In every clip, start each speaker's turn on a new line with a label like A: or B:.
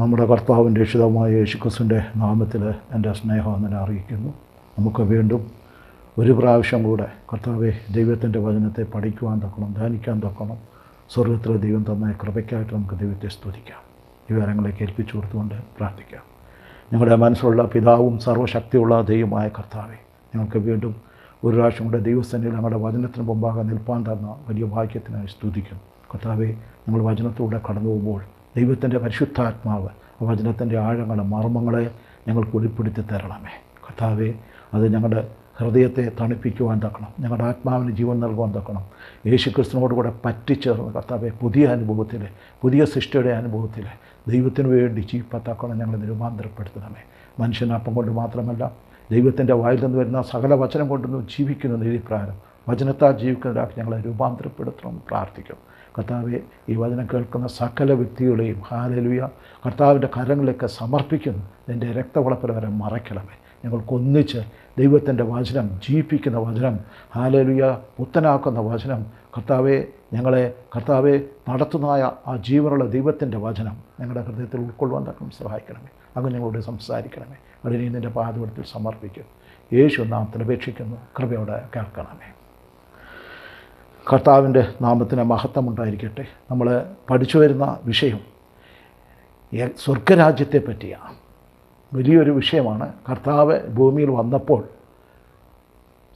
A: നമ്മുടെ കർത്താവിൻ്റെ രക്ഷിതാവായ യേശുക്രിസ്തുവിൻ്റെ നാമത്തിൽ എൻ്റെ സ്നേഹവന്ദനം അറിയിക്കുന്നു. നമുക്ക് വീണ്ടും ഒരു പ്രാവശ്യം കൂടെ കർത്താവെ ദൈവത്തിൻ്റെ വചനത്തെ പഠിക്കുവാൻ തക്കണം, ധ്യാനിക്കാൻ തക്കണം. സ്വർഗത്തിലെ ദൈവം തന്ന കൃപയ്ക്കായിട്ട് നമുക്ക് ദൈവത്തെ സ്തുതിക്കാം. വിവരങ്ങളെ കേൾപ്പിച്ചു കൊടുത്തുകൊണ്ട് പ്രാർത്ഥിക്കാം. ഞങ്ങളുടെ മനസ്സിലുള്ള പിതാവും സർവ്വശക്തിയുള്ള ദൈവമായ കർത്താവെ, ഞങ്ങൾക്ക് വീണ്ടും ഒരു പ്രാവശ്യം കൂടെ ദൈവസന്നിധിയിൽ ഞങ്ങളുടെ വചനത്തിന് മുമ്പാകെ നിൽപ്പാൻ തന്ന വലിയ ഭാഗ്യത്തിനായി സ്തുതിക്കും. കർത്താവെ, ഞങ്ങൾ വചനത്തിലൂടെ കടന്നു പോകുമ്പോൾ ദൈവത്തിൻ്റെ പരിശുദ്ധാത്മാവ് വചനത്തിൻ്റെ ആഴങ്ങളെ മർമ്മങ്ങളെ ഞങ്ങൾക്ക് വെളിപ്പെടുത്തി തരണമേ. കർത്താവെ, അത് ഞങ്ങളുടെ ഹൃദയത്തെ തണുപ്പിക്കുവാൻ തക്കണം, ഞങ്ങളുടെ ആത്മാവിന് ജീവൻ നൽകുവാൻ തക്കണം. യേശുക്രിസ്തുവിനോടുകൂടെ പറ്റിച്ചേർന്ന് കർത്താവെ പുതിയ അനുഭവത്തിൽ, പുതിയ സൃഷ്ടിയുടെ അനുഭവത്തിൽ ദൈവത്തിന് വേണ്ടി ജീവിപ്പത്താക്കണം ഞങ്ങളെ രൂപാന്തരപ്പെടുത്തണമേ. മനുഷ്യനപ്പം കൊണ്ട് മാത്രമല്ല, ദൈവത്തിൻ്റെ വായിൽ നിന്ന് വരുന്ന സകല വചനം കൊണ്ടൊന്നും ജീവിക്കുന്ന നീതിപ്രകാരം വചനത്താൽ ജീവിക്കുന്നതിനാക്കി ഞങ്ങളെ രൂപാന്തരപ്പെടുത്തണം പ്രാർത്ഥിക്കും. കർത്താവെ, ഈ വചനം കേൾക്കുന്ന സകല വ്യക്തികളെയും ഹല്ലേലൂയ കർത്താവിൻ്റെ കരങ്ങളിലേക്ക് സമർപ്പിക്കുന്നു. എൻ്റെ രക്തവളപ്പരവരെ മറയ്ക്കണമേ. ഞങ്ങൾക്കൊന്നിച്ച് ദൈവത്തിൻ്റെ വചനം, ജീവിപ്പിക്കുന്ന വചനം, ഹല്ലേലൂയ പുത്തനാക്കുന്ന വചനം, കർത്താവെ നടത്തുന്നതായ ആ ജീവനുള്ള ദൈവത്തിൻ്റെ വചനം ഞങ്ങളുടെ ഹൃദയത്തിൽ ഉൾക്കൊള്ളുവാൻ തക്കം സഹായിക്കണമേ. അങ്ങ് ഞങ്ങളോട് സംസാരിക്കണമേ. അതിനെ നിൻ്റെ പാദപീഠത്തിൽ സമർപ്പിക്കും. യേശു നാമത്തിൽ അപേക്ഷിക്കുന്നു, കൃപയോടെ കേൾക്കണമേ. കർത്താവിൻ്റെ നാമത്തിന് മഹത്വമുണ്ടായിരിക്കട്ടെ. നമ്മൾ പഠിച്ചു വരുന്ന വിഷയം സ്വർഗരാജ്യത്തെ പറ്റിയാണ്. വലിയൊരു വിഷയമാണ്. കർത്താവ് ഭൂമിയിൽ വന്നപ്പോൾ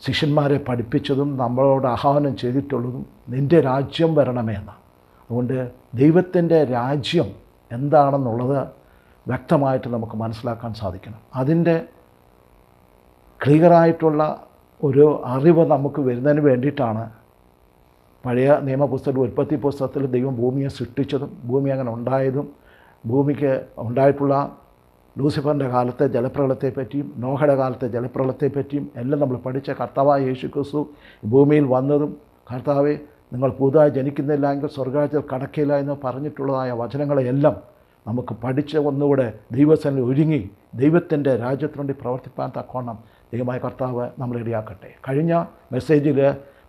A: ശിഷ്യന്മാരെ പഠിപ്പിച്ചതും നമ്മളോട് ആഹ്വാനം ചെയ്തിട്ടുള്ളതും നിൻ്റെ രാജ്യം വരണമേ എന്നാണ്. അതുകൊണ്ട് ദൈവത്തിൻ്റെ രാജ്യം എന്താണെന്നുള്ളത് വ്യക്തമായിട്ട് നമുക്ക് മനസ്സിലാക്കാൻ സാധിക്കണം. അതിൻ്റെ ക്ലിയറായിട്ടുള്ള ഒരു അറിവ് നമുക്ക് വരുന്നതിന് വേണ്ടിയിട്ടാണ് പഴയ നിയമപുസ്തകം, ഉൽപ്പത്തി പുസ്തകത്തിൽ ദൈവം ഭൂമിയെ സൃഷ്ടിച്ചതും ഭൂമി അങ്ങനെ ഉണ്ടായതും ഭൂമിക്ക് ഉണ്ടായിട്ടുള്ള ലൂസിഫറിൻ്റെ കാലത്തെ ജലപ്രളയത്തെപ്പറ്റിയും നോഹയുടെ കാലത്തെ ജലപ്രളയത്തെപ്പറ്റിയും എല്ലാം നമ്മൾ പഠിച്ച കർത്താവായ യേശുക്രിസ്തു ഭൂമിയിൽ വന്നതും, കർത്താവെ നിങ്ങൾ പുതുതായി ജനിക്കുന്നില്ലെങ്കിൽ സ്വർഗരാജ്യത്തിൽ കടക്കില്ല എന്ന് പറഞ്ഞിട്ടുള്ളതായ വചനങ്ങളെയെല്ലാം നമുക്ക് പഠിച്ച് ഒന്നുകൂടെ ദൈവസന്നിധിയിൽ ഒരുങ്ങി ദൈവത്തിൻ്റെ രാജ്യത്തിനുവേണ്ടി പ്രവർത്തിപ്പാൻ തക്കോണം ദൈവമായ കർത്താവ് നമ്മളിടയാക്കട്ടെ. കഴിഞ്ഞ മെസ്സേജിൽ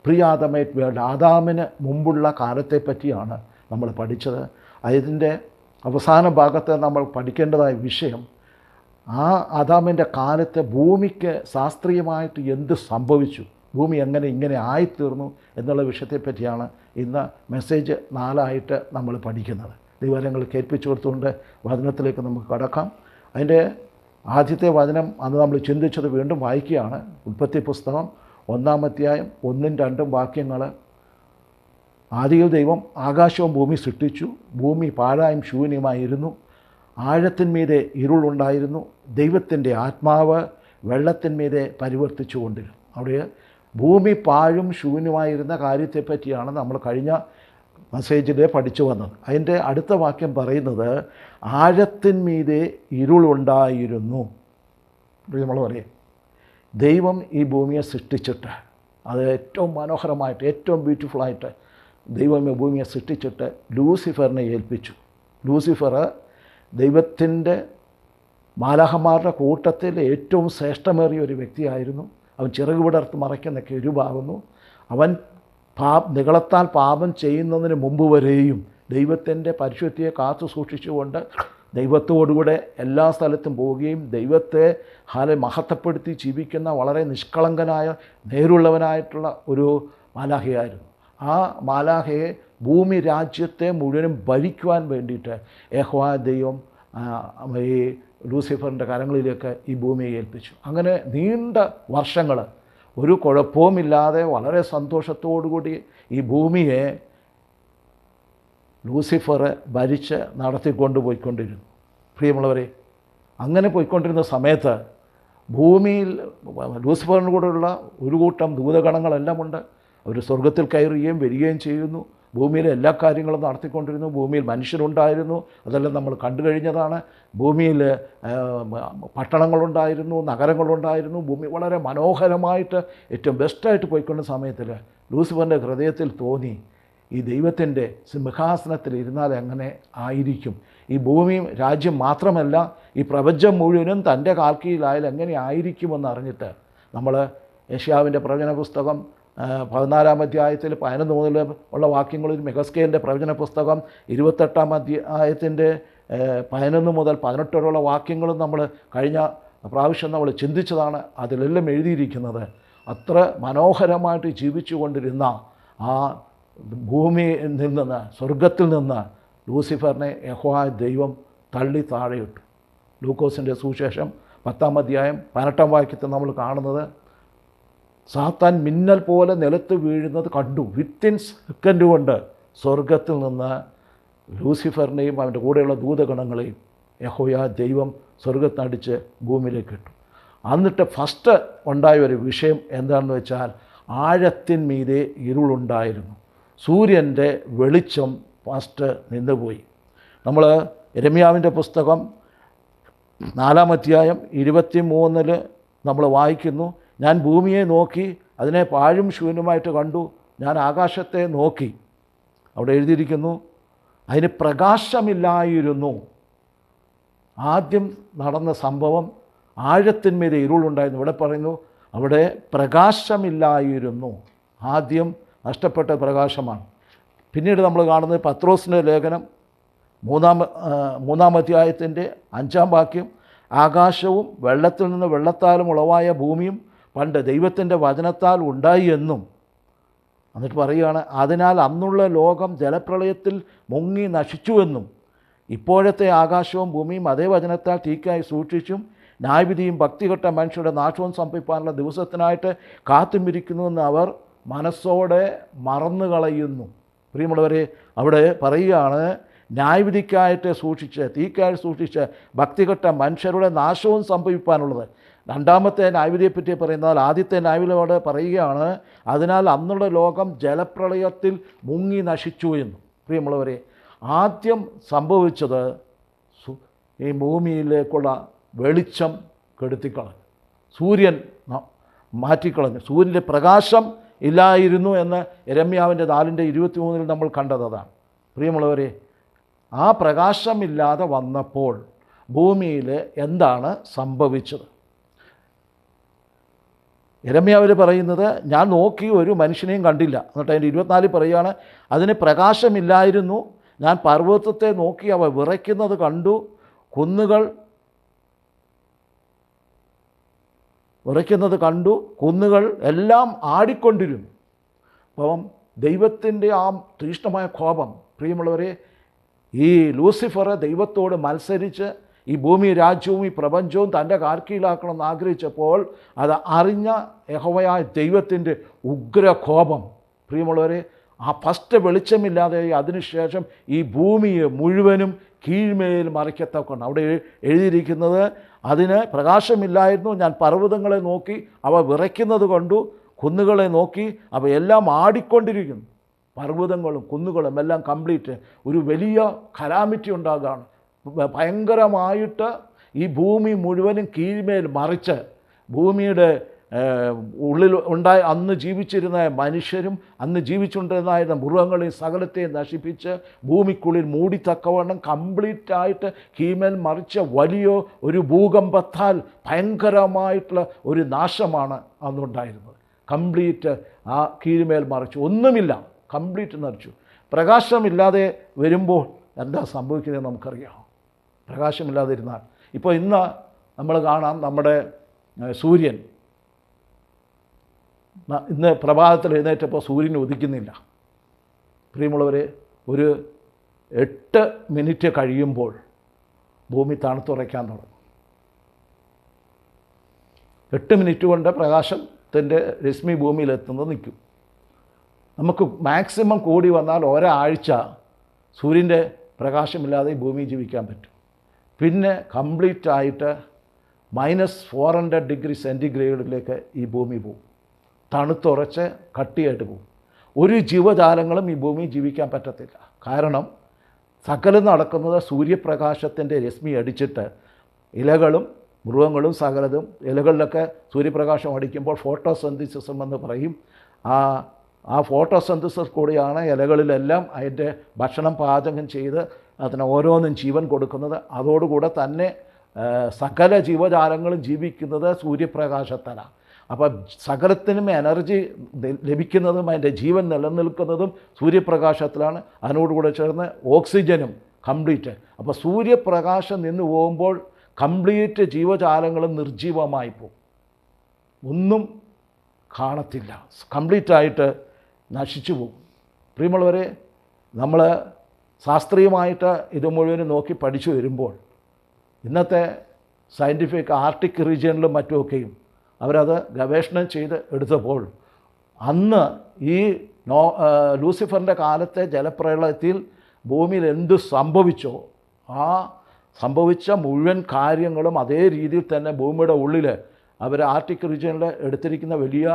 A: പ്രിയാദമേറ്റ് വേൾഡ്, ആദാമിന് മുമ്പുള്ള കാലത്തെപ്പറ്റിയാണ് നമ്മൾ പഠിച്ചത്. അതിൻ്റെ അവസാന ഭാഗത്ത് നമ്മൾ പഠിക്കേണ്ടതായ വിഷയം ആ ആദാമിൻ്റെ കാലത്ത് ഭൂമിക്ക് ശാസ്ത്രീയമായിട്ട് എന്ത് സംഭവിച്ചു, ഭൂമി എങ്ങനെ ഇങ്ങനെ ആയിത്തീർന്നു എന്നുള്ള വിഷയത്തെപ്പറ്റിയാണ് ഇന്ന് മെസ്സേജ് 4 നമ്മൾ പഠിക്കുന്നത്. ദൈവങ്ങൾ കേൾപ്പിച്ചു കൊടുത്തുകൊണ്ട് വചനത്തിലേക്ക് നമുക്ക് കടക്കാം. അതിൻ്റെ ആദ്യത്തെ വചനം അന്ന് നമ്മൾ ചിന്തിച്ചത് വീണ്ടും വായിക്കുകയാണ്. ഉൽപ്പത്തി പുസ്തകം 1-ാം അധ്യായം 1-2 വാക്യങ്ങൾ. ആദിയിൽ ദൈവം ആകാശവും ഭൂമി സൃഷ്ടിച്ചു. ഭൂമി പാഴായും ശൂന്യമായിരുന്നു. ആഴത്തിന്മീതെ ഇരുളുണ്ടായിരുന്നു. ദൈവത്തിൻ്റെ ആത്മാവ് വെള്ളത്തിന്മീതെ പരിവർത്തിച്ചു കൊണ്ടിരുന്നു. അവിടെ ഭൂമി പാഴും ശൂന്യമായിരുന്ന കാര്യത്തെപ്പറ്റിയാണ് നമ്മൾ കഴിഞ്ഞ മെസ്സേജിൽ പഠിച്ചു വന്നത്. അതിൻ്റെ അടുത്ത വാക്യം പറയുന്നത് ആഴത്തിന്മീതെ ഇരുളുണ്ടായിരുന്നു. നമ്മൾ പറയും ദൈവം ഈ ഭൂമിയെ സൃഷ്ടിച്ചിട്ട്, അത് ഏറ്റവും മനോഹരമായിട്ട് ഏറ്റവും ബ്യൂട്ടിഫുള്ളായിട്ട് ദൈവം ഈ ഭൂമിയെ സൃഷ്ടിച്ചിട്ട് ലൂസിഫറിനെ ഏൽപ്പിച്ചു. ലൂസിഫർ ദൈവത്തിൻ്റെ മാലാഖമാരുടെ കൂട്ടത്തിൽ ഏറ്റവും ശ്രേഷ്ഠമേറിയ ഒരു വ്യക്തിയായിരുന്നു. അവൻ ചിറക് വിടർത്ത് മറയ്ക്കുന്ന കെരൂബാകുന്നു. അവൻ നികളത്താൽ പാപം ചെയ്യുന്നതിന് മുമ്പ് വരെയും ദൈവത്തിൻ്റെ പരിശുദ്ധിയെ കാത്തു സൂക്ഷിച്ചുകൊണ്ട് ദൈവത്തോടുകൂടെ എല്ലാ സ്ഥലത്തും പോവുകയും ദൈവത്തെ മഹത്വപ്പെടുത്തി ജീവിക്കുന്ന വളരെ നിഷ്കളങ്കനായ നേരുള്ളവനായിട്ടുള്ള ഒരു മാലാഖയായിരുന്നു. ആ മാലാഖയെ ഭൂമി രാജ്യത്തെ മുഴുവനും ഭരിക്കുവാൻ വേണ്ടിയിട്ട് യഹോവ ദൈവം ഈ ലൂസിഫറിൻ്റെ കരങ്ങളിലേക്ക് ഈ ഭൂമിയെ ഏൽപ്പിച്ചു. അങ്ങനെ നീണ്ട വർഷങ്ങൾ ഒരു കുഴപ്പവുമില്ലാതെ വളരെ സന്തോഷത്തോടുകൂടി ഈ ഭൂമിയെ ലൂസിഫർ ഭരിച്ച് നടത്തിക്കൊണ്ട് പോയിക്കൊണ്ടിരുന്നു. പ്രിയമുള്ളവരെ, അങ്ങനെ പോയിക്കൊണ്ടിരുന്ന സമയത്ത് ഭൂമിയിൽ ലൂസിഫറിന് കൂടെയുള്ള ഒരു കൂട്ടം ദൂതഗണങ്ങളെല്ലാം ഉണ്ട്. അവർ സ്വർഗത്തിൽ കയറുകയും വരികയും ചെയ്യുന്നു. ഭൂമിയിലെ എല്ലാ കാര്യങ്ങളും നടത്തിക്കൊണ്ടിരുന്നു. ഭൂമിയിൽ മനുഷ്യരുണ്ടായിരുന്നു, അതെല്ലാം നമ്മൾ കണ്ടു കഴിഞ്ഞതാണ്. ഭൂമിയിൽ പട്ടണങ്ങളുണ്ടായിരുന്നു, നഗരങ്ങളുണ്ടായിരുന്നു. ഭൂമി വളരെ മനോഹരമായിട്ട് ഏറ്റവും ബെസ്റ്റായിട്ട് പോയിക്കൊണ്ട സമയത്തിൽ ലൂസിഫറിൻ്റെ ഹൃദയത്തിൽ തോന്നി, ഈ ദൈവത്തിൻ്റെ സിംഹാസനത്തിൽ ഇരുന്നാൽ എങ്ങനെ ആയിരിക്കും, ഈ ഭൂമി രാജ്യം മാത്രമല്ല ഈ പ്രപഞ്ചം മുഴുവനും തൻ്റെ കാൽക്കീഴിലായാൽ എങ്ങനെ ആയിരിക്കുമെന്ന് അറിഞ്ഞിട്ട് നമ്മൾ യെശയ്യാവിൻ്റെ പ്രവചന പുസ്തകം 14-ാം അധ്യായത്തിൽ 11 മുതൽ ഉള്ള വാക്യങ്ങളിൽ, മെഗസ്കേലിൻ്റെ പ്രവചന പുസ്തകം 28-ാം അധ്യായത്തിൻ്റെ 11 മുതൽ 18 വരെയുള്ള വാക്യങ്ങളും നമ്മൾ കഴിഞ്ഞ പ്രാവശ്യം നമ്മൾ ചിന്തിച്ചതാണ്. അതിലെല്ലാം എഴുതിയിരിക്കുന്നത് അത്ര മനോഹരമായിട്ട് ജീവിച്ചു കൊണ്ടിരുന്ന ആ ഭൂമിയിൽ നിന്ന്, സ്വർഗത്തിൽ നിന്ന് ലൂസിഫറിനെ യഹോവ ദൈവം തള്ളി താഴെയിട്ടു. ലൂക്കോസിൻ്റെ സുവിശേഷം 10-ാം അധ്യായം 18-ാം വാക്യത്തിൽ നമ്മൾ കാണുന്നത്, സാത്താൻ മിന്നൽ പോലെ നിലത്ത് വീഴുന്നത് കണ്ടു. വിത്തിൻ സെക്കൻഡ് കൊണ്ട് സ്വർഗത്തിൽ നിന്ന് ലൂസിഫറിനെയും അവൻ്റെ കൂടെയുള്ള ദൂതഗണങ്ങളെയും യഹോവ ദൈവം സ്വർഗത്തിനടിച്ച് ഭൂമിയിലേക്ക് ഇട്ടു. എന്നിട്ട് ഫസ്റ്റ് ഉണ്ടായ ഒരു വിഷയം എന്താണെന്ന് വെച്ചാൽ, ആഴത്തിന്മീതെ ഇരുളുണ്ടായിരുന്നു. സൂര്യൻ്റെ വെളിച്ചം ഫസ്റ്റ് നിന്നുപോയി. നമ്മൾ യിരെമ്യാവിൻ്റെ പുസ്തകം 4-ാം അധ്യായം 23 നമ്മൾ വായിക്കുന്നു, ഞാൻ ഭൂമിയെ നോക്കി അതിനെ പാഴും ശൂന്യമായിട്ട് കണ്ടു, ഞാൻ ആകാശത്തെ നോക്കി. അവിടെ എഴുതിയിരിക്കുന്നു, അതിന് പ്രകാശമില്ലായിരുന്നു. ആദ്യം നടന്ന സംഭവം ആഴത്തിന്മീതെ ഇരുളുണ്ടായിരുന്നു. ഇവിടെ പറയുന്നു അവിടെ പ്രകാശമില്ലായിരുന്നു. ആദ്യം നഷ്ടപ്പെട്ട പ്രകാശമാണ്. പിന്നീട് നമ്മൾ കാണുന്നത് പത്രോസിൻ്റെ ലേഖനം 3-ാം അധ്യായത്തിൻ്റെ 5-ാം വാക്യം, ആകാശവും വെള്ളത്തിൽ നിന്ന് വെള്ളത്താലും ഉളവായ ഭൂമിയും പണ്ട് ദൈവത്തിൻ്റെ വചനത്താൽ ഉണ്ടായി എന്നും, എന്നിട്ട് പറയുകയാണ്, അതിനാൽ അന്നുള്ള ലോകം ജലപ്രളയത്തിൽ മുങ്ങി നശിച്ചുവെന്നും, ഇപ്പോഴത്തെ ആകാശവും ഭൂമിയും അതേ വചനത്താൽ തീക്കായി സൂക്ഷിച്ചും ന്യായവിധിയും ഭക്തികെട്ട മനുഷ്യരുടെ നാശവും സംഭവിക്കാനുള്ള ദിവസത്തിനായിട്ട് കാത്തുമിരിക്കുന്നുവെന്ന് അവർ മനസ്സോടെ മറന്നു കളയുന്നു. പ്രിയമുള്ളവരെ, അവിടെ പറയുകയാണ്, ന്യായവിധിക്കായിട്ട് സൂക്ഷിച്ച്, തീക്കായി സൂക്ഷിച്ച് ഭക്തികെട്ട മനുഷ്യരുടെ നാശവും സംഭവിക്കാനുള്ളത്. രണ്ടാമത്തെ ന്യായവിധിയെപ്പറ്റി പറയുന്നാൽ ആദ്യത്തെ ന്യായവിധിയോടെ പറയുകയാണ്, അതിനാൽ അന്നുള്ള ലോകം ജലപ്രളയത്തിൽ മുങ്ങി നശിച്ചു എന്ന്. പ്രിയമുള്ളവരെ, ആദ്യം സംഭവിച്ചത് ഈ ഭൂമിയിലേക്കുള്ള വെളിച്ചം കെടുത്തിക്കളഞ്ഞു, സൂര്യൻ മാറ്റിക്കളഞ്ഞു, സൂര്യൻ്റെ പ്രകാശം ഇല്ലായിരുന്നു എന്ന് യിരെമ്യാവിൻ്റെ 4-23 നമ്മൾ കണ്ടതാണ്. പ്രിയമുള്ളവരെ, ആ പ്രകാശമില്ലാതെ വന്നപ്പോൾ ഭൂമിയിൽ എന്താണ് സംഭവിച്ചത്? യിരെമ്യാവിൽ പറയുന്നത്, ഞാൻ നോക്കി ഒരു മനുഷ്യനെയും കണ്ടില്ല. എന്നിട്ട് അതിൻ്റെ 24 പറയുകയാണ്, അതിന് പ്രകാശമില്ലായിരുന്നു, ഞാൻ പർവ്വതത്തെ നോക്കി അവ വിറയ്ക്കുന്നത് കണ്ടു, കുന്നുകൾ വിറയ്ക്കുന്നത് കണ്ടു, കുന്നുകൾ എല്ലാം ആടിക്കൊണ്ടിരുന്നു. അപ്പം ദൈവത്തിൻ്റെ ആ തീഷ്ണമായ കോപം, പ്രിയമുള്ളവരെ, ഈ ലൂസിഫർ ദൈവത്തോട് മത്സരിച്ച് ഈ ഭൂമി രാജ്യവും ഈ പ്രപഞ്ചവും തൻ്റെ കാർക്കീലാക്കണമെന്ന് ആഗ്രഹിച്ചപ്പോൾ അത് അറിഞ്ഞ യഹോവയായ ദൈവത്തിൻ്റെ ഉഗ്രകോപം, പ്രിയമുള്ളവരെ, ആ ഫസ്റ്റ് വെളിച്ചമില്ലാതെ അതിനുശേഷം ഈ ഭൂമിയെ മുഴുവനും കീഴ്മേൽ മറിക്കത്തക്കൊണ്ട് അവിടെ എഴുതിയിരിക്കുന്നത്, അതിന് പ്രകാശമില്ലായിരുന്നു, ഞാൻ പർവ്വതങ്ങളെ നോക്കി അവ വിറയ്ക്കുന്നത് കണ്ടു, കുന്നുകളെ നോക്കി അവ എല്ലാം ആടിക്കൊണ്ടിരിക്കുന്നു. പർവ്വതങ്ങളും കുന്നുകളും എല്ലാം കംപ്ലീറ്റ് ഒരു വലിയ കലാമിറ്റി ഉണ്ടാകുകയാണ്. ഭയങ്കരമായിട്ട് ഈ ഭൂമി മുഴുവനും കീഴ്മേൽ മറിച്ച് ഭൂമിയുടെ ഉള്ളിൽ അന്ന് ജീവിച്ചിരുന്ന മനുഷ്യരും അന്ന് ജീവിച്ചുകൊണ്ടിരുന്ന മൃഗങ്ങളെയും സകലത്തെയും നശിപ്പിച്ച് ഭൂമിക്കുള്ളിൽ മൂടിത്തക്കവണ്ണം കംപ്ലീറ്റായിട്ട് കീഴ്മേൽ മറിച്ച വലിയ ഒരു ഭൂകമ്പത്താൽ ഭയങ്കരമായിട്ടുള്ള ഒരു നാശമാണ് അന്നുണ്ടായിരുന്നത്. കംപ്ലീറ്റ് ആ കീഴ്മേൽ മറിച്ചു, ഒന്നുമില്ല, കംപ്ലീറ്റ് നിറച്ചു. പ്രകാശമില്ലാതെ വരുമ്പോൾ എന്താ സംഭവിക്കുന്നത് നമുക്കറിയാം. പ്രകാശമില്ലാതിരുന്നാൽ ഇപ്പോൾ ഇന്ന് നമ്മൾ കാണാം, നമ്മുടെ സൂര്യൻ ഇന്ന് പ്രഭാതത്തിൽ എഴുന്നേറ്റപ്പോൾ സൂര്യൻ ഉദിക്കുന്നില്ല. പ്രിയമുള്ളവരെ, ഒരു 8 മിനിറ്റ് കഴിയുമ്പോൾ ഭൂമി തണുത്തുറയ്ക്കാൻ തുടങ്ങും. 8 മിനിറ്റ് കൊണ്ട് പ്രകാശത്തിൻ്റെ രശ്മി ഭൂമിയിലെത്തുന്നത് നിൽക്കും. നമുക്ക് മാക്സിമം കൂടി വന്നാൽ ഒരാഴ്ച സൂര്യൻ്റെ പ്രകാശമില്ലാതെ ഭൂമി ജീവിക്കാൻ പറ്റും. പിന്നെ കംപ്ലീറ്റായിട്ട് -400°C ഈ ഭൂമി പോകും, തണുത്തുറച്ച് കട്ടിയായിട്ട് പോകും. ഒരു ജീവജാലങ്ങളും ഈ ഭൂമി ജീവിക്കാൻ പറ്റത്തില്ല. കാരണം സകലം നടക്കുന്നത് സൂര്യപ്രകാശത്തിൻ്റെ രശ്മി അടിച്ചിട്ട് ഇലകളും മൃഗങ്ങളും സകലതും, ഇലകളിലൊക്കെ സൂര്യപ്രകാശം അടിക്കുമ്പോൾ ഫോട്ടോസിന്തസിസ് എന്ന് പറയും. ആ ഫോട്ടോസിന്തസിസ് കൂടിയാണ് ഇലകളിലെല്ലാം അതിൻ്റെ ഭക്ഷണം പാചകം ചെയ്ത് അതിന് ഓരോന്നും ജീവൻ കൊടുക്കുന്നത്. അതോടുകൂടെ തന്നെ സകല ജീവജാലങ്ങളും ജീവിക്കുന്നത് സൂര്യപ്രകാശത്തിലാണ്. അപ്പോൾ സകലത്തിനും എനർജി ലഭിക്കുന്നതും അതിൻ്റെ ജീവൻ നിലനിൽക്കുന്നതും സൂര്യപ്രകാശത്തിലാണ്. അതിനോടുകൂടെ ചേർന്ന് ഓക്സിജനും കംപ്ലീറ്റ്. അപ്പോൾ സൂര്യപ്രകാശം നിന്ന് പോകുമ്പോൾ കംപ്ലീറ്റ് ജീവജാലങ്ങളും നിർജീവമായി പോകും, ഒന്നും കാണത്തില്ല, കംപ്ലീറ്റായിട്ട് നശിച്ചു പോകും. പ്രിയമുള്ളവരെ, നമ്മൾ ശാസ്ത്രീയമായിട്ട് ഇത് മുഴുവനും നോക്കി പഠിച്ചു വരുമ്പോൾ ഇന്നത്തെ സയൻറ്റിഫിക് ആർട്ടിക് റീജിയനിലും മറ്റുമൊക്കെയും അവരത് ഗവേഷണം ചെയ്ത് എടുത്തപ്പോൾ അന്ന് ഈ ലൂസിഫറിൻ്റെ കാലത്തെ ജലപ്രളയത്തിൽ ഭൂമിയിൽ എന്ത് സംഭവിച്ചോ ആ സംഭവിച്ച മുഴുവൻ കാര്യങ്ങളും അതേ രീതിയിൽ തന്നെ ഭൂമിയുടെ ഉള്ളിൽ അവർ ആർട്ടിക് റീജിയനിൽ എടുത്തിരിക്കുന്ന വലിയ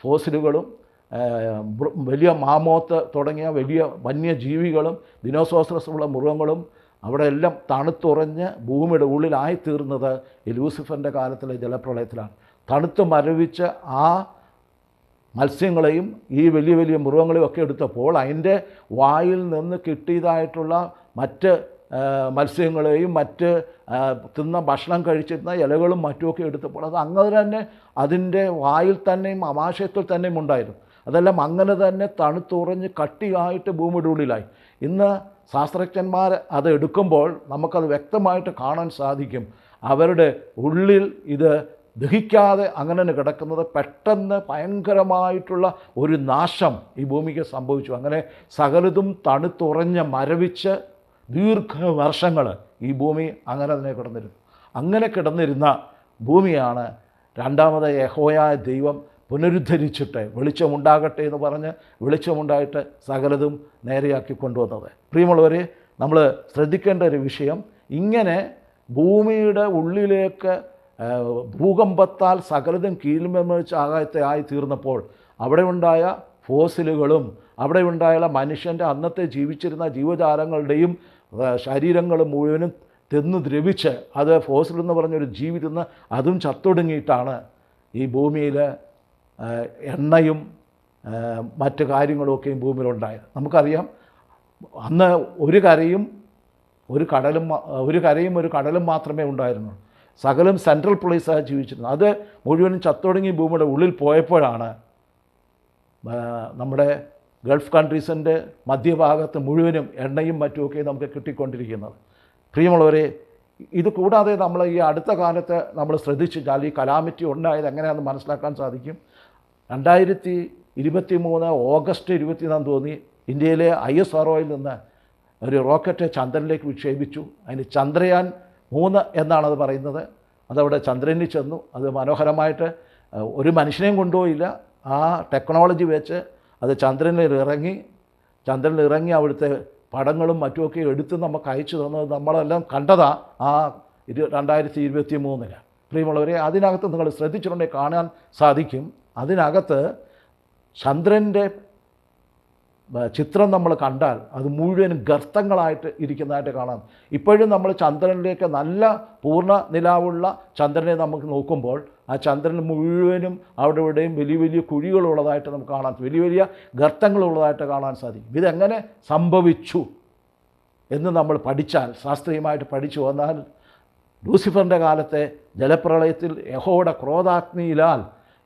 A: ഫോസിലുകളും വലിയ മാമോത്ത് തുടങ്ങിയ വലിയ വന്യജീവികളും ദിനോസോസറസുള്ള മൃഗങ്ങളും അവിടെ എല്ലാം തണുത്തുറഞ്ഞ് ഭൂമിയുടെ ഉള്ളിലായിത്തീർന്നത് ഈ ലൂസിഫറിൻ്റെ കാലത്തിലെ ജലപ്രളയത്തിലാണ്. തണുത്ത് മരവിച്ച ആ മത്സ്യങ്ങളെയും ഈ വലിയ വലിയ മൃഗങ്ങളെയും ഒക്കെ എടുത്തപ്പോൾ അതിൻ്റെ വായിൽ നിന്ന് കിട്ടിയതായിട്ടുള്ള മറ്റ് മത്സ്യങ്ങളെയും മറ്റ് തിന്ന ഭക്ഷണം കഴിച്ചിരുന്ന ഇലകളും മറ്റുമൊക്കെ എടുത്തപ്പോൾ അത് അങ്ങനെ തന്നെ അതിൻ്റെ വായിൽ തന്നെയും ആമാശയത്തിൽ തന്നെയും ഉണ്ടായിരുന്നു. അതെല്ലാം അങ്ങനെ തന്നെ തണുത്തുറഞ്ഞ് കട്ടിയായിട്ട് ഭൂമിയുടെ ഉള്ളിലായി. ഇന്ന് ശാസ്ത്രജ്ഞന്മാർ അത് എടുക്കുമ്പോൾ നമുക്കത് വ്യക്തമായിട്ട് കാണാൻ സാധിക്കും. അവരുടെ ഉള്ളിൽ ഇത് ദഹിക്കാതെ അങ്ങനെ കിടക്കുന്നത് പെട്ടെന്ന് ഭയങ്കരമായിട്ടുള്ള ഒരു നാശം ഈ ഭൂമിക്ക് സംഭവിച്ചു. അങ്ങനെ സകലതും തണുത്തുറഞ്ഞ് മരവിച്ച് ദീർഘവർഷങ്ങൾ ഈ ഭൂമി അങ്ങനെ തന്നെ കിടന്നിരുന്നു. അങ്ങനെ കിടന്നിരുന്ന ഭൂമിയാണ് രണ്ടാമത് യഹോവയായ ദൈവം പുനരുദ്ധരിച്ചിട്ട് വെളിച്ചമുണ്ടാകട്ടെ എന്ന് പറഞ്ഞ് വെളിച്ചമുണ്ടായിട്ട് സകലതും നേരെയാക്കി കൊണ്ടുവന്നത്. പ്രിയമുള്ളവരെ, നമ്മൾ ശ്രദ്ധിക്കേണ്ട ഒരു വിഷയം, ഇങ്ങനെ ഭൂമിയുടെ ഉള്ളിലേക്ക് ഭൂകമ്പത്താൽ സകലതും കീഴ്മേൽമറിച്ച് ആകായത്തെ ആയി തീർന്നപ്പോൾ അവിടെ ഉണ്ടായ ഫോസിലുകളും അവിടെ ഉണ്ടായ മനുഷ്യൻ്റെ അന്നത്തെ ജീവിച്ചിരുന്ന ജീവജാലങ്ങളുടെയും ശരീരങ്ങൾ മുഴുവനും തിന്ന് ദ്രവിച്ച് അത് ഫോസിലെന്ന് പറഞ്ഞൊരു ജീവി തിന്ന് അതും ചത്തൊടുങ്ങിയിട്ടാണ് ഈ ഭൂമിയിൽ എണ്ണയും മറ്റ് കാര്യങ്ങളുമൊക്കെയും ഭൂമിയിലുണ്ടായത്. നമുക്കറിയാം, അന്ന് ഒരു കരയും ഒരു കടലും മാത്രമേ ഉണ്ടായിരുന്നുള്ളൂ. സകലം സെൻട്രൽ പ്ലേസായി ജീവിച്ചിരുന്നത്. അത് മുഴുവനും ചത്തൊടുങ്ങി ഭൂമിയുടെ ഉള്ളിൽ പോയപ്പോഴാണ് നമ്മുടെ ഗൾഫ് കൺട്രീസിൻ്റെ മധ്യഭാഗത്ത് മുഴുവനും എണ്ണയും മറ്റുമൊക്കെ നമുക്ക് കിട്ടിക്കൊണ്ടിരിക്കുന്നത്. പ്രിയമുള്ളവരെ, ഇത് കൂടാതെ നമ്മൾ ഈ അടുത്ത കാലത്ത് നമ്മൾ ശ്രദ്ധിച്ചാൽ ഈ കലാമിറ്റി ഉണ്ടായത് എങ്ങനെയാണെന്ന് മനസ്സിലാക്കാൻ സാധിക്കും. 2023 ഓഗസ്റ്റ് 24 തോന്നി ഇന്ത്യയിലെ ISROയിൽ നിന്ന് ഒരു റോക്കറ്റ് ചന്ദ്രനിലേക്ക് വിക്ഷേപിച്ചു. അതിന് ചന്ദ്രയാൻ 3 എന്നാണത് പറയുന്നത്. അതവിടെ ചന്ദ്രനിൽ ചെന്നു. അത് മനോഹരമായിട്ട് ഒരു മനുഷ്യനെയും കൊണ്ടുപോയില്ല. ആ ടെക്നോളജി വെച്ച് അത് ചന്ദ്രനിൽ ഇറങ്ങി അവിടുത്തെ പടങ്ങളും മറ്റുമൊക്കെ എടുത്ത് നമുക്ക് അയച്ചു തന്നത് നമ്മളെല്ലാം കണ്ടതാണ് ആ 2023. പ്രിയമുള്ളവരെ, അതിനകത്ത് നിങ്ങൾ ശ്രദ്ധിച്ചിട്ടുണ്ടെങ്കിൽ കാണാൻ സാധിക്കും. അതിനകത്ത് ചന്ദ്രൻ്റെ ചിത്രം നമ്മൾ കണ്ടാൽ അത് മുഴുവനും ഗർത്തങ്ങളായിട്ട് ഇരിക്കുന്നതായിട്ട് കാണാം. ഇപ്പോഴും നമ്മൾ ചന്ദ്രനിലേക്ക് നല്ല പൂർണ്ണ നിലാവുള്ള ചന്ദ്രനെ നമുക്ക് നോക്കുമ്പോൾ ആ ചന്ദ്രൻ മുഴുവനും അവിടെ ഇവിടെയും വലിയ വലിയ കുഴികളുള്ളതായിട്ട് നമുക്ക് കാണാൻ, വലിയ വലിയ ഗർത്തങ്ങളുള്ളതായിട്ട് കാണാൻ സാധിക്കും. ഇതെങ്ങനെ സംഭവിച്ചു എന്ന് നമ്മൾ പഠിച്ചാൽ, ശാസ്ത്രീയമായിട്ട് പഠിച്ചു വന്നാൽ, ലൂസിഫറിൻ്റെ കാലത്തെ ജലപ്രളയത്തിൽ യഹോവയുടെ ക്രോധാഗ്നിയിലാൽ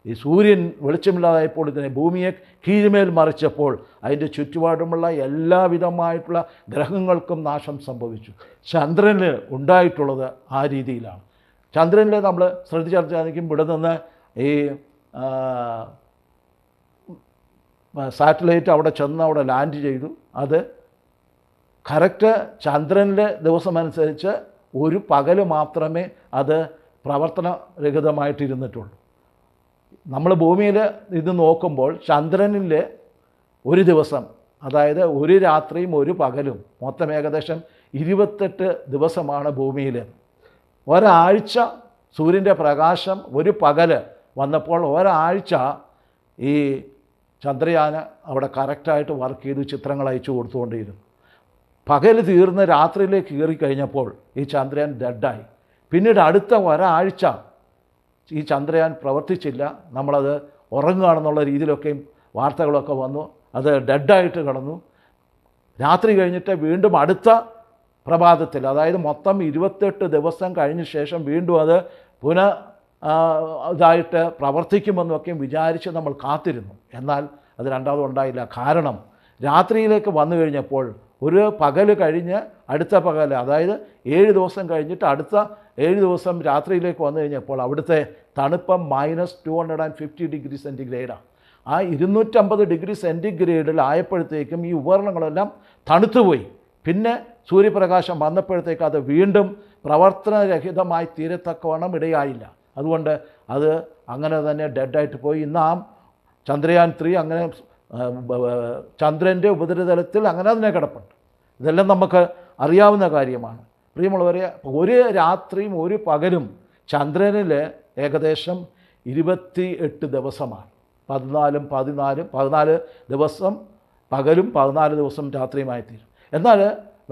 A: ഈ സൂര്യൻ വെളിച്ചമില്ലാതായപ്പോൾ ഇതിനെ ഭൂമിയെ കീഴ്മേൽ മറിച്ചപ്പോൾ അതിൻ്റെ ചുറ്റുപാടുമുള്ള എല്ലാവിധമായിട്ടുള്ള ഗ്രഹങ്ങൾക്കും നാശം സംഭവിച്ചു. ചന്ദ്രന് ഉണ്ടായിട്ടുള്ളത് ആ രീതിയിലാണ്. ചന്ദ്രനിൽ നമ്മൾ ശ്രദ്ധിച്ചാൽ ഇവിടെ നിന്ന് ഈ സാറ്റലൈറ്റ് അവിടെ ചെന്ന് അവിടെ ലാൻഡ് ചെയ്തു. അത് കറക്റ്റ് ചന്ദ്രനിലെ ദിവസമനുസരിച്ച് ഒരു പകൽ മാത്രമേ അത് പ്രവർത്തനരഹിതമായിട്ടിരുന്നിട്ടുള്ളൂ. നമ്മൾ ഭൂമിയിൽ ഇത് നോക്കുമ്പോൾ ചന്ദ്രനിൽ ഒരു ദിവസം, അതായത് ഒരു രാത്രിയും ഒരു പകലും, മൊത്തം ഏകദേശം 28 ദിവസമാണ് ഭൂമിയിൽ. ഒരാഴ്ച സൂര്യൻ്റെ പ്രകാശം ഒരു പകൽ വന്നപ്പോൾ ഒരാഴ്ച ഈ ചന്ദ്രയാൻ അവിടെ കറക്റ്റായിട്ട് വർക്ക് ചെയ്ത് ചിത്രങ്ങൾ അയച്ചു കൊടുത്തുകൊണ്ടിരുന്നു. പകൽ തീർന്ന് രാത്രിയിലേക്ക് കയറിക്കഴിഞ്ഞപ്പോൾ ഈ ചന്ദ്രയാൻ ഡെഡായി. പിന്നീട് അടുത്ത ഒരാഴ്ച ഈ ചന്ദ്രയാൻ പ്രവർത്തിച്ചില്ല. നമ്മളത് ഉറങ്ങുകയാണെന്നുള്ള രീതിയിലൊക്കെയും വാർത്തകളൊക്കെ വന്നു. അത് ഡെഡായിട്ട് കിടന്നു. രാത്രി കഴിഞ്ഞിട്ട് വീണ്ടും അടുത്ത പ്രഭാതത്തിൽ, അതായത് മൊത്തം 28 ദിവസം കഴിഞ്ഞ ശേഷം വീണ്ടും അത് ഇതായിട്ട് പ്രവർത്തിക്കുമെന്നൊക്കെയും വിചാരിച്ച് നമ്മൾ കാത്തിരുന്നു. എന്നാൽ അത് രണ്ടാമതും ഉണ്ടായില്ല. കാരണം രാത്രിയിലേക്ക് വന്നു കഴിഞ്ഞപ്പോൾ ഒരു പകൽ കഴിഞ്ഞ് അടുത്ത പകൽ, അതായത് 7 ദിവസം കഴിഞ്ഞിട്ട് അടുത്ത 7 ദിവസം രാത്രിയിലേക്ക് വന്നു കഴിഞ്ഞപ്പോൾ അവിടുത്തെ തണുപ്പം -250 ഡിഗ്രി സെൻറ്റിഗ്രേഡാണ്. ആ 250 ഡിഗ്രി സെൻറ്റിഗ്രേഡിലായപ്പോഴത്തേക്കും ഈ ഉപകരണങ്ങളെല്ലാം തണുത്തുപോയി. പിന്നെ സൂര്യപ്രകാശം വന്നപ്പോഴത്തേക്ക് അത് വീണ്ടും പ്രവർത്തനരഹിതമായി തീരത്തക്കവണ്ണം ഇടയായില്ല. അതുകൊണ്ട് അത് അങ്ങനെ തന്നെ ഡെഡായിട്ട് പോയി. ഇന്ന് ആ ചന്ദ്രയാൻ 3 അങ്ങനെ ചന്ദ്രൻ്റെ ഉപരിതലത്തിൽ അങ്ങനെ തന്നെ കിടപ്പുണ്ട്. ഇതെല്ലാം നമുക്ക് അറിയാവുന്ന കാര്യമാണ്. പ്രിയമുള്ളവരെ, ഒരു രാത്രിയും ഒരു പകലും ചന്ദ്രനിൽ ഏകദേശം 28 ദിവസമാണ്. 14 ദിവസം പകലും 14 ദിവസം രാത്രിയുമായി തീരും. എന്നാൽ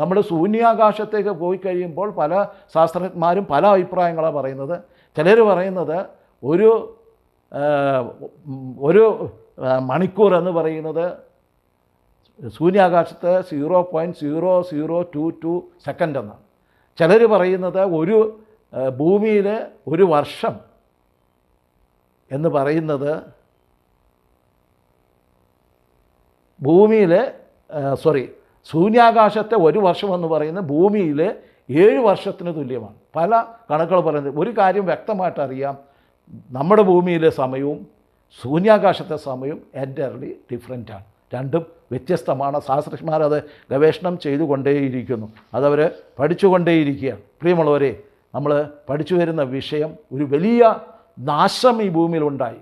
A: നമ്മൾ ശൂന്യാകാശത്തേക്ക് പോയി കഴിയുമ്പോൾ പല ശാസ്ത്രജ്ഞന്മാരും പല അഭിപ്രായങ്ങളാണ് പറയുന്നത്. ചിലർ പറയുന്നത് ഒരു മണിക്കൂർ എന്ന് പറയുന്നത് ശൂന്യാകാശത്ത് 0.0022 സെക്കൻഡ് എന്നാണ്. ചിലർ പറയുന്നത് ഭൂമിയിൽ ഒരു വർഷം എന്ന് പറയുന്നത് ശൂന്യാകാശത്തെ ഒരു വർഷം എന്ന് പറയുന്നത് ഭൂമിയിൽ 7 വർഷത്തിന് തുല്യമാണ്. പല കണക്കുകൾ പറയുന്നത്. ഒരു കാര്യം വ്യക്തമായിട്ട് അറിയാം, നമ്മുടെ ഭൂമിയിലെ സമയവും ശൂന്യാകാശത്തെ സമയവും എൻ്റർലി ഡിഫറെൻ്റാണ്. രണ്ടും വ്യത്യസ്തമാണ്. ശാസ്ത്രജ്ഞന്മാർ അത് ഗവേഷണം ചെയ്തുകൊണ്ടേയിരിക്കുന്നു, അതവർ പഠിച്ചുകൊണ്ടേയിരിക്കുകയാണ്. പ്രിയമുള്ളവരെ, നമ്മൾ പഠിച്ചു വരുന്ന വിഷയം, ഒരു വലിയ നാശം ഈ ഭൂമിയിലുണ്ടായി.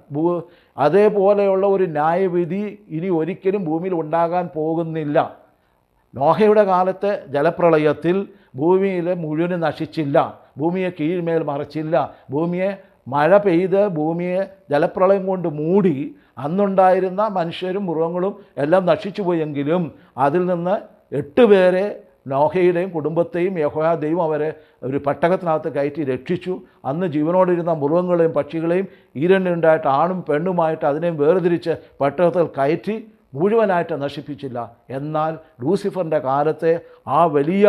A: അതേപോലെയുള്ള ഒരു ന്യായവിധി ഇനി ഒരിക്കലും ഭൂമിയിൽ ഉണ്ടാകാൻ പോകുന്നില്ല. നോഹയുടെ കാലത്തെ ജലപ്രളയത്തിൽ ഭൂമിയിൽ മുഴുവനും നശിച്ചില്ല, ഭൂമിയെ കീഴ്മേൽ മറച്ചില്ല, ഭൂമിയെ മഴ പെയ്ത് ഭൂമിയെ ജലപ്രളയം കൊണ്ട് മൂടി അന്നുണ്ടായിരുന്ന മനുഷ്യരും മൃഗങ്ങളും എല്ലാം നശിച്ചു പോയെങ്കിലും അതിൽ നിന്ന് 8 പേരെ, നോഹയുടെയും കുടുംബത്തെയും യഹോവ ദൈവം അവരെ ഒരു പെട്ടകത്തിനകത്ത് കയറ്റി രക്ഷിച്ചു. അന്ന് ജീവനോടിരുന്ന മൃഗങ്ങളെയും പക്ഷികളെയും ഈരണ്ടുണ്ടായിട്ട് ആണും പെണ്ണുമായിട്ട് അതിനെയും വേർതിരിച്ച് പെട്ടകത്തിൽ കയറ്റി മുഴുവനായിട്ട് നശിപ്പിച്ചില്ല. എന്നാൽ ലൂസിഫറിൻ്റെ കാലത്തെ ആ വലിയ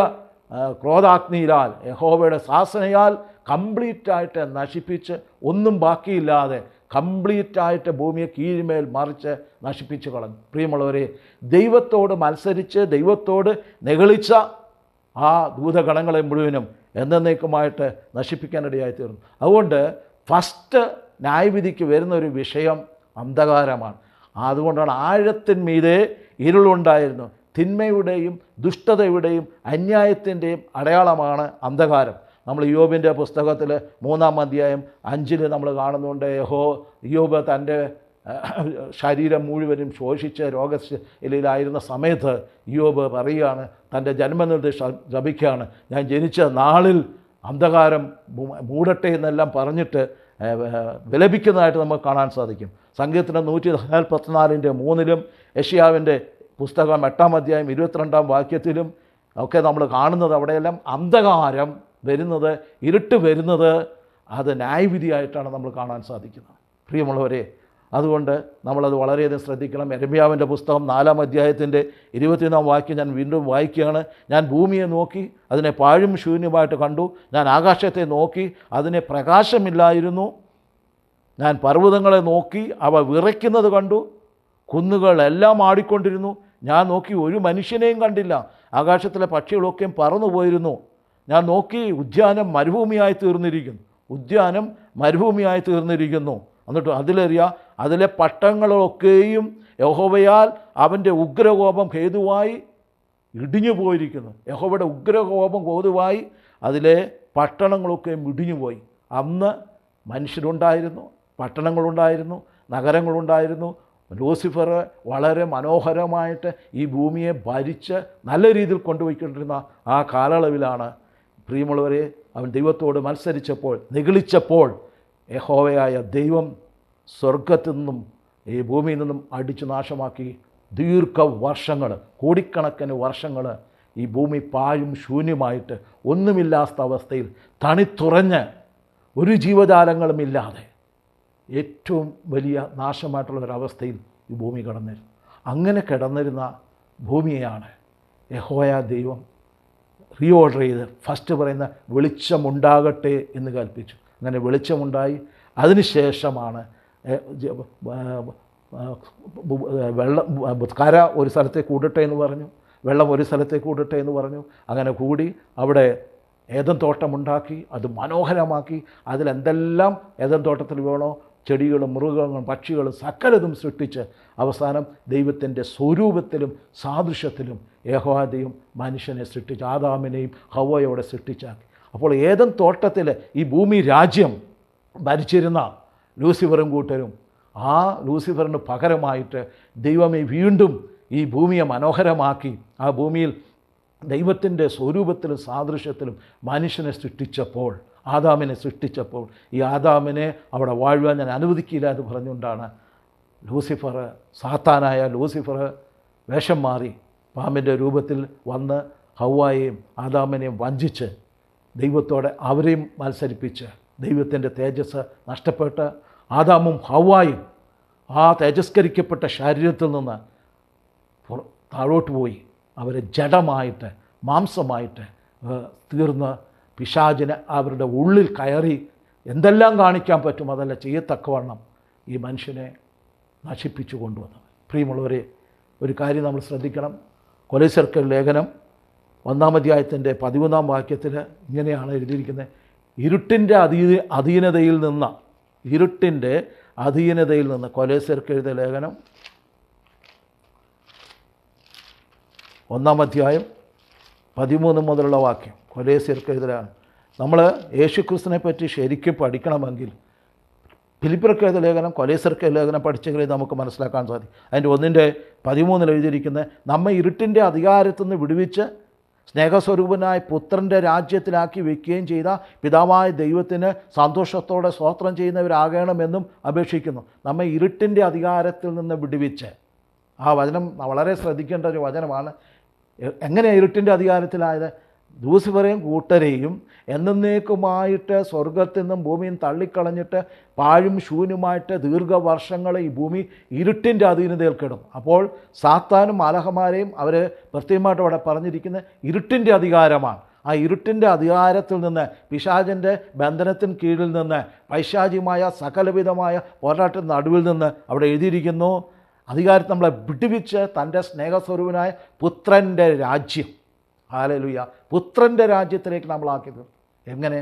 A: ക്രോധാഗ്നിയിലാൽ, യഹോവയുടെ ശാസനയാൽ കംപ്ലീറ്റായിട്ട് നശിപ്പിച്ച് ഒന്നും ബാക്കിയില്ലാതെ കംപ്ലീറ്റായിട്ട് ഭൂമിയെ കീഴ്മേൽ മറിച്ച് നശിപ്പിച്ച് കളഞ്ഞു. പ്രിയമുള്ളവരെ, ദൈവത്തോട് മത്സരിച്ച് ദൈവത്തോട് നെഗളിച്ച ആ ദൂതഗണങ്ങളെ മുഴുവനും എന്നേക്കുമായിട്ട് നശിപ്പിക്കാനിടയായിത്തീർന്നു. അതുകൊണ്ട് ഫസ്റ്റ് ന്യായവിധിക്ക് വരുന്നൊരു വിഷയം അന്ധകാരമാണ്. അതുകൊണ്ടാണ് ആഴത്തിന്മീതെ ഇരുളുണ്ടായിരുന്നു. തിന്മയുടെയും ദുഷ്ടതയുടെയും അന്യായത്തിൻ്റെയും അടയാളമാണ് അന്ധകാരം. നമ്മൾ ഇയ്യോബിൻ്റെ പുസ്തകത്തിൽ 3-ാം അധ്യായം 5 നമ്മൾ കാണുന്നുണ്ട്. ഇയ്യോബ് തൻ്റെ ശരീരം മുഴുവനും ശോഷിച്ച് രോഗശൈലിയിലായിരുന്ന സമയത്ത് ഇയ്യോബ് പറയുകയാണ്, തൻ്റെ ജന്മനിധി ജപിക്കുകയാണ്, ഞാൻ ജനിച്ച നാളിൽ അന്ധകാരം മൂടട്ടെ എന്നെല്ലാം പറഞ്ഞിട്ട് വിലപിക്കുന്നതായിട്ട് നമുക്ക് കാണാൻ സാധിക്കും. സങ്കീർത്തനം 144:3 യെശയ്യാവിൻ്റെ പുസ്തകം 8-ാം അധ്യായം 22-ാം വാക്യത്തിലും ഒക്കെ നമ്മൾ കാണുന്നത്. അവിടെയെല്ലാം അന്ധകാരം വരുന്നത്, ഇരുട്ട് വരുന്നത്, അത് ന്യായവിധിയായിട്ടാണ് നമ്മൾ കാണാൻ സാധിക്കുന്നത്. പ്രിയമുള്ളവരെ, അതുകൊണ്ട് നമ്മളത് വളരെയധികം ശ്രദ്ധിക്കണം. യെരമ്യാവിൻ്റെ പുസ്തകം 4-ാം അധ്യായത്തിൻ്റെ 21-ാം വാക്യം ഞാൻ വീണ്ടും വായിക്കുകയാണ്. ഞാൻ ഭൂമിയെ നോക്കി, അതിനെ പാഴും ശൂന്യമായിട്ട് കണ്ടു. ഞാൻ ആകാശത്തെ നോക്കി, അതിനെ പ്രകാശമില്ലായിരുന്നു. ഞാൻ പർവ്വതങ്ങളെ നോക്കി, അവ വിറയ്ക്കുന്നത് കണ്ടു. കുന്നുകളെല്ലാം ആടിക്കൊണ്ടിരുന്നു. ഞാൻ നോക്കി, ഒരു മനുഷ്യനെയും കണ്ടില്ല. ആകാശത്തിലെ പക്ഷികളൊക്കെയും പറന്നു പോയിരുന്നു. ഞാൻ നോക്കി, ഉദ്യാനം മരുഭൂമിയായി തീർന്നിരിക്കുന്നു. എന്നിട്ട് അതിലെ പട്ടണങ്ങളൊക്കെയും യഹോവയാൽ അവൻ്റെ ഉഗ്രകോപം ഹേതുവായി ഇടിഞ്ഞു പോയിരിക്കുന്നു. യഹോവയുടെ ഉഗ്രകോപം ഹേതുവായി അതിലെ പട്ടണങ്ങളൊക്കെയും ഇടിഞ്ഞുപോയി. അന്ന് മനുഷ്യരുണ്ടായിരുന്നു, പട്ടണങ്ങളുണ്ടായിരുന്നു, നഗരങ്ങളുണ്ടായിരുന്നു. ലൂസിഫർ വളരെ മനോഹരമായിട്ട് ഈ ഭൂമിയെ ഭരിച്ച് നല്ല രീതിയിൽ കൊണ്ടുപോയിക്കൊണ്ടിരുന്ന ആ കാലയളവിലാണ്, പ്രിയമുള്ളവരെ, അവൻ ദൈവത്തോട് മത്സരിച്ചപ്പോൾ, നിഗളിച്ചപ്പോൾ യഹോവയായ ദൈവം സ്വർഗത്തിൽ നിന്നും ഈ ഭൂമിയിൽ നിന്നും അടിച്ചു നാശമാക്കി. ദീർഘവർഷങ്ങൾ, കോടിക്കണക്കിന് വർഷങ്ങൾ ഈ ഭൂമി പാഴും ശൂന്യമായിട്ട് ഒന്നുമില്ലാത്ത അവസ്ഥയിൽ തണിത്തുറഞ്ഞ് ഒരു ജീവജാലങ്ങളുമില്ലാതെ ഏറ്റവും വലിയ നാശമായിട്ടുള്ളൊരവസ്ഥയിൽ ഈ ഭൂമി കിടന്നിരുന്നു. അങ്ങനെ കിടന്നിരുന്ന ഭൂമിയെയാണ് യഹോവ ദൈവം റീഓർഡർ ചെയ്ത് ഫസ്റ്റ് പറയുന്ന വെളിച്ചമുണ്ടാകട്ടെ എന്ന് കൽപ്പിച്ചു. അങ്ങനെ വെളിച്ചമുണ്ടായി. അതിനുശേഷമാണ് കര ഒരു സ്ഥലത്തേക്ക് കൂടട്ടെ എന്ന് പറഞ്ഞു. വെള്ളം ഒരു സ്ഥലത്തേക്ക് കൂടട്ടെ എന്ന് പറഞ്ഞു. അങ്ങനെ കൂടി അവിടെ ഏദൻ തോട്ടമുണ്ടാക്കി, അത് മനോഹരമാക്കി. അതിലെന്തെല്ലാം ഏദൻ തോട്ടത്തിൽ വേണോ, ചെടികളും മൃഗങ്ങളും പക്ഷികളും സകലതും സൃഷ്ടിച്ച് അവസാനം ദൈവത്തിൻ്റെ സ്വരൂപത്തിലും സാദൃശ്യത്തിലും യഹോവ ദൈവം മനുഷ്യനെ സൃഷ്ടിച്ച് ആദാമിനെയും ഹവ്വയോടെ സൃഷ്ടിച്ചാക്കി. അപ്പോൾ ഏദൻ തോട്ടത്തിൽ ഈ ഭൂമി രാജ്യം ഭരിച്ചിരുന്ന ലൂസിഫറും കൂട്ടരും, ആ ലൂസിഫറിന് പകരമായിട്ട് ദൈവമേ വീണ്ടും ഈ ഭൂമിയെ മനോഹരമാക്കി ആ ഭൂമിയിൽ ദൈവത്തിൻ്റെ സ്വരൂപത്തിലും സാദൃശ്യത്തിലും മനുഷ്യനെ സൃഷ്ടിച്ചപ്പോൾ, ആദാമിനെ സൃഷ്ടിച്ചപ്പോൾ, ഈ ആദാമിനെ അവിടെ വാഴുവാൻ ഞാൻ അനുവദിക്കില്ല എന്ന് പറഞ്ഞുകൊണ്ടാണ് ലൂസിഫർ, സാത്താനായ ലൂസിഫർ വേഷം മാറി പാമ്പിൻ്റെ രൂപത്തിൽ വന്ന് ഹവ്വായെയും ആദാമിനെയും വഞ്ചിച്ച് ദൈവത്തോടെ അവരെയും മത്സരിപ്പിച്ച് ദൈവത്തിൻ്റെ തേജസ് നഷ്ടപ്പെട്ട് ആദാമും ഹവ്വായും ആ തേജസ്കരിക്കപ്പെട്ട ശരീരത്തിൽ നിന്ന് താഴോട്ട് പോയി അവർ ജഡമായിട്ട് മാംസമായിട്ട് തീർന്ന് പിശാചിന് അവരുടെ ഉള്ളിൽ കയറി എന്തെല്ലാം കാണിക്കാൻ പറ്റും അതെല്ലാം ചെയ്യത്തക്കവണ്ണം ഈ മനുഷ്യനെ നശിപ്പിച്ചു കൊണ്ടുവന്നത്. പ്രിയമുള്ളവരെ, ഒരു കാര്യം നമ്മൾ ശ്രദ്ധിക്കണം. കൊലോസ്യർക്ക് ലേഖനം 1-ാം അധ്യായത്തിൻ്റെ 13-ാം വാക്യത്തിൽ ഇങ്ങനെയാണ് എഴുതിയിരിക്കുന്നത്: ഇരുട്ടിൻ്റെ അധീനതയിൽ നിന്ന് കൊലോസ്യർക്ക് എഴുതിയ ലേഖനം 1-ാം അധ്യായം 13 മുതലുള്ള വാക്യം കൊലോസ്യർക്ക് എഴുതലാണ്. നമ്മൾ യേശുക്രിസ്തുവിനെ പറ്റി ശരിക്കും പഠിക്കണമെങ്കിൽ ഫിലിപ്പിയർക്ക് എഴുതിയ ലേഖനം, കൊലോസ്യർക്ക് ലേഖനം പഠിച്ചെങ്കിലേ നമുക്ക് മനസ്സിലാക്കാൻ സാധിക്കും. അതിൻ്റെ 1-13 എഴുതിയിരിക്കുന്നത്: നമ്മെ ഇരുട്ടിൻ്റെ അധികാരത്തിൽ നിന്ന് വിടുവിച്ച് സ്നേഹസ്വരൂപനായ പുത്രൻ്റെ രാജ്യത്തിലാക്കി വയ്ക്കുകയും ചെയ്ത പിതാവായ ദൈവത്തിന് സന്തോഷത്തോടെ സ്തോത്രം ചെയ്യുന്നവരാകണമെന്നും അപേക്ഷിക്കുന്നു. നമ്മെ ഇരുട്ടിൻ്റെ അധികാരത്തിൽ നിന്ന് വിടുവിച്ച്, ആ വചനം വളരെ ശ്രദ്ധിക്കേണ്ട ഒരു വചനമാണ്. എങ്ങനെയാണ് ഇരുട്ടിൻ്റെ അധികാരത്തിലായത്? ലൂസിഫറേയും കൂട്ടരെയും എന്നേക്കുമായിട്ട് സ്വർഗത്തിൽ നിന്നും ഭൂമിയും തള്ളിക്കളഞ്ഞിട്ട് പാഴും ശൂന്യമായിട്ട് ദീർഘവർഷങ്ങൾ ഈ ഭൂമി ഇരുട്ടിൻ്റെ അധീനതയിൽ കിടും. അപ്പോൾ സാത്താനും മാലാഖമാരെയും അവർ പ്രത്യേകമായിട്ട് അവിടെ പറഞ്ഞിരിക്കുന്നത് ഇരുട്ടിൻ്റെ അധികാരമാണ്. ആ ഇരുട്ടിൻ്റെ അധികാരത്തിൽ നിന്ന്, പിശാചിൻ്റെ ബന്ധനത്തിന് കീഴിൽ നിന്ന്, പൈശാചികമായ സകലവിധമായ പോരാട്ടത്തിൻ്റെ നടുവിൽ നിന്ന് അവിടെ എഴുതിയിരിക്കുന്നു, അധികാരത്തെ നമ്മളെ വിടുവിച്ച് തൻ്റെ സ്നേഹസ്വരൂപനായ പുത്രൻ്റെ രാജ്യം, ഹല്ലേലൂയ, പുത്രൻ്റെ രാജ്യത്തിലേക്ക് നമ്മളാക്കിയത്. എങ്ങനെ?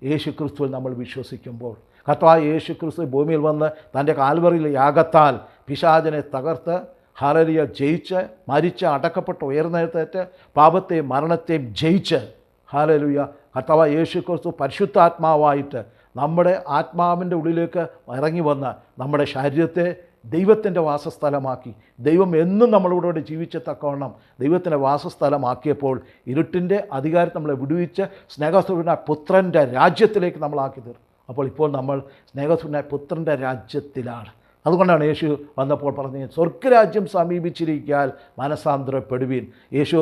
A: യേശുക്രിസ്തുവിൽ നമ്മൾ വിശ്വസിക്കുമ്പോൾ. കർത്താവായ യേശുക്രിസ്തു ഭൂമിയിൽ വന്ന് തൻ്റെ കാൽവറിയിലെ യാഗത്താൽ പിശാചിനെ തകർത്ത്, ഹല്ലേലൂയ, ജയിച്ച് മരിച്ച് അടക്കപ്പെട്ട് ഉയർന്നെഴുന്നേറ്റ് പാപത്തെയും മരണത്തെയും ജയിച്ച്, ഹല്ലേലൂയ, കർത്താവായ യേശുക്രിസ്തു പരിശുദ്ധാത്മാവായിട്ട് നമ്മുടെ ആത്മാവിൻ്റെ ഉള്ളിലേക്ക് ഇറങ്ങി വന്ന് നമ്മുടെ ശരീരത്തെ ദൈവത്തിൻ്റെ വാസസ്ഥലമാക്കി, ദൈവം എന്നും നമ്മളോട് ജീവിച്ചത്തക്കവണ്ണം ദൈവത്തിൻ്റെ വാസസ്ഥലമാക്കിയപ്പോൾ ഇരുട്ടിൻ്റെ അധികാരം നമ്മളെ വിടുവിച്ച് സ്നേഹസ്വരൂപനായ പുത്രൻ്റെ രാജ്യത്തിലേക്ക് നമ്മളാക്കി തീർന്നു. അപ്പോൾ ഇപ്പോൾ നമ്മൾ സ്നേഹസ്വരൂപനായ പുത്രൻ്റെ രാജ്യത്തിലാണ്. അതുകൊണ്ടാണ് യേശു വന്നപ്പോൾ പറഞ്ഞത്, സ്വർഗരാജ്യം സമീപിച്ചിരിക്കാൻ മനസാന്തരപ്പെടുവീൻ. യേശു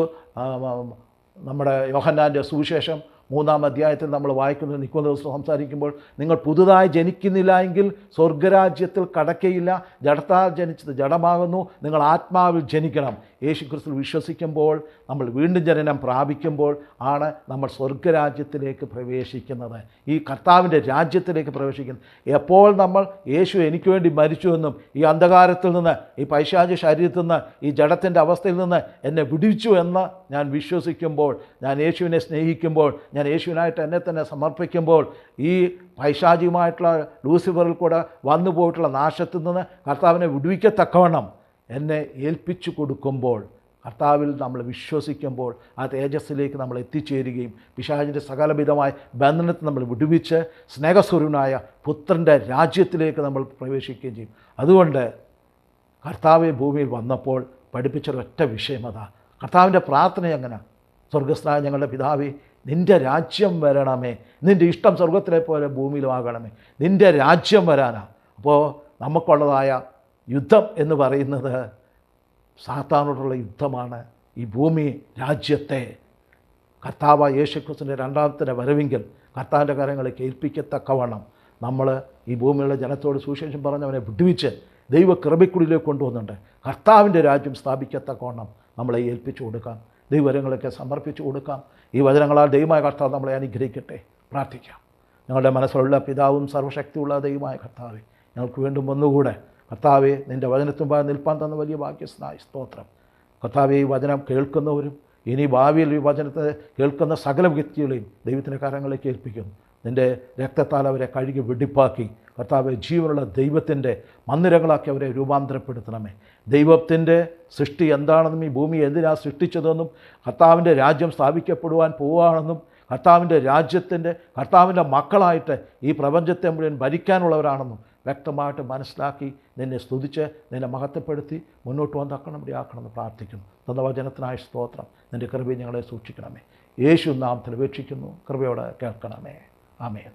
A: നമ്മുടെ യോഹന്നാൻ്റെ സുവിശേഷം 3-ാം അധ്യായത്തിൽ നമ്മൾ വായിക്കുന്നത്, നിക്കോദോസ് സംസാരിക്കുമ്പോൾ, നിങ്ങൾ പുതുതായി ജനിക്കുന്നില്ല എങ്കിൽ സ്വർഗരാജ്യത്തിൽ കടക്കയില്ല. ജഡത്താൽ ജനിച്ചത് ജഡമാകുന്നു, നിങ്ങൾ ആത്മാവിൽ ജനിക്കണം. യേശുക്രിസ്തു വിശ്വസിക്കുമ്പോൾ, നമ്മൾ വീണ്ടും ജനനം പ്രാപിക്കുമ്പോൾ ആണ് നമ്മൾ സ്വർഗരാജ്യത്തിലേക്ക് പ്രവേശിക്കുന്നത്, ഈ കർത്താവിൻ്റെ രാജ്യത്തിലേക്ക് പ്രവേശിക്കുന്നത്. എപ്പോൾ നമ്മൾ യേശു എനിക്ക് വേണ്ടി മരിച്ചുവെന്നും ഈ അന്ധകാരത്തിൽ നിന്ന്, ഈ പൈശാചിക ശരീരത്തിൽ നിന്ന്, ഈ ജഡത്തിൻ്റെ അവസ്ഥയിൽ നിന്ന് എന്നെ വിടുവിച്ചു എന്ന് ഞാൻ വിശ്വസിക്കുമ്പോൾ, ഞാൻ യേശുവിനെ സ്നേഹിക്കുമ്പോൾ, ഞാൻ യേശുവിനായിട്ട് എന്നെ തന്നെ സമർപ്പിക്കുമ്പോൾ, ഈ പൈശാചികമായിട്ടുള്ള ലൂസിഫറിൽ കൂടെ വന്നു പോയിട്ടുള്ള നാശത്തിൽ നിന്ന് കർത്താവിനെ വിടുവിക്കത്തക്കവണ്ണം എന്നെ ഏൽപ്പിച്ചു കൊടുക്കുമ്പോൾ, കർത്താവിൽ നമ്മൾ വിശ്വസിക്കുമ്പോൾ ആ തേജസ്സിലേക്ക് നമ്മൾ എത്തിച്ചേരുകയും പിശാചിൻ്റെ സകലവിധമായ ബന്ധനത്തിൽ നമ്മൾ വിടുവിച്ച് സ്നേഹസ്വരൂപനായ പുത്രൻ്റെ രാജ്യത്തിലേക്ക് നമ്മൾ പ്രവേശിക്കുകയും ചെയ്യും. അതുകൊണ്ട് കർത്താവ് ഭൂമിയിൽ വന്നപ്പോൾ പഠിപ്പിച്ചൊരൊറ്റ വിഷയം അതാ. കർത്താവിൻ്റെ പ്രാർത്ഥന എങ്ങനെ? സ്വർഗസ്ഥനായ ഞങ്ങളുടെ പിതാവേ, നിൻ്റെ രാജ്യം വരണമേ, നിൻ്റെ ഇഷ്ടം സ്വർഗത്തിലെ പോലെ ഭൂമിയിലും ആകണമേ, നിൻ്റെ രാജ്യം വരാനാണ്. അപ്പോൾ നമുക്കുള്ളതായ യുദ്ധം എന്ന് പറയുന്നത് സാത്താനോടുള്ള യുദ്ധമാണ്. ഈ ഭൂമി രാജ്യത്തെ കർത്താവായ യേശുക്രിസ്തുവിൻ്റെ രണ്ടാമത്തെ വരവെങ്കിൽ കർത്താവിൻ്റെ കാര്യങ്ങളെ ഏൽപ്പിക്കത്തക്കവണ്ണം നമ്മൾ ഈ ഭൂമിയിലുള്ള ജനത്തോട് സുവിശേഷം പറഞ്ഞവനെ വിടുവിച്ച് ദൈവകൃപയ്ക്കുള്ളിലേക്ക് കൊണ്ടുവന്നുണ്ട് കർത്താവിൻ്റെ രാജ്യം സ്ഥാപിക്കത്തക്കവണ്ണം നമ്മളെ ഏൽപ്പിച്ചു കൊടുക്കാം, ദൈവവരങ്ങളൊക്കെ സമർപ്പിച്ചു കൊടുക്കാം. ഈ വചനങ്ങളാൽ ദൈവമായ കർത്താവ് നമ്മളെ അനുഗ്രഹിക്കട്ടെ. പ്രാർത്ഥിക്കാം. ഞങ്ങളുടെ മനസ്സിലുള്ള പിതാവും സർവ്വശക്തിയുള്ള ദൈവമായ കർത്താവേ, ഞങ്ങൾക്ക് വീണ്ടും ഒന്നുകൂടെ കർത്താവേ, നിൻ്റെ വചനത്തുമ്പായി നിൽപ്പാൻ തന്ന വലിയ ഭാഗ്യസ്നായ സ്തോത്രം. കർത്താവേ, ഈ വചനം കേൾക്കുന്നവരും ഇനി ഭാവിയിൽ ഈ വചനത്തെ കേൾക്കുന്ന സകല വ്യക്തികളെയും ദൈവത്തിൻ്റെ കരങ്ങളിലേക്ക് ഏൽപ്പിക്കുന്നു. നിൻ്റെ രക്തത്താൽ അവരെ കഴുകി വെടിപ്പാക്കി കർത്താവെ, ജീവനുള്ള ദൈവത്തിൻ്റെ മന്ദിരങ്ങളാക്കി അവരെ രൂപാന്തരപ്പെടുത്തണമേ. ദൈവത്തിൻ്റെ സൃഷ്ടി എന്താണെന്നും ഈ ഭൂമി എന്തിനാണ് സൃഷ്ടിച്ചതെന്നും കർത്താവിൻ്റെ രാജ്യം സ്ഥാപിക്കപ്പെടുവാൻ പോവുകയാണെന്നും കർത്താവിൻ്റെ മക്കളായിട്ട് ഈ പ്രപഞ്ചത്തെ മുഴുവൻ ഭരിക്കാനുള്ളവരാണെന്നും വ്യക്തമായിട്ട് മനസ്സിലാക്കി നിന്നെ സ്തുതിച്ച് നിന്നെ മഹത്വപ്പെടുത്തി മുന്നോട്ട് വന്നാക്കണം, ഇടയാക്കണമെന്ന് പ്രാർത്ഥിക്കുന്നു. തന്ന വചനത്തിനായ സ്തോത്രം. നിൻ്റെ കൃപയെ ഞങ്ങളെ സൂക്ഷിക്കണമേ. യേശു നാമത്തിൽ അപേക്ഷിക്കുന്നു, കൃപയോടെ കേൾക്കണമേ. ആമേൻ.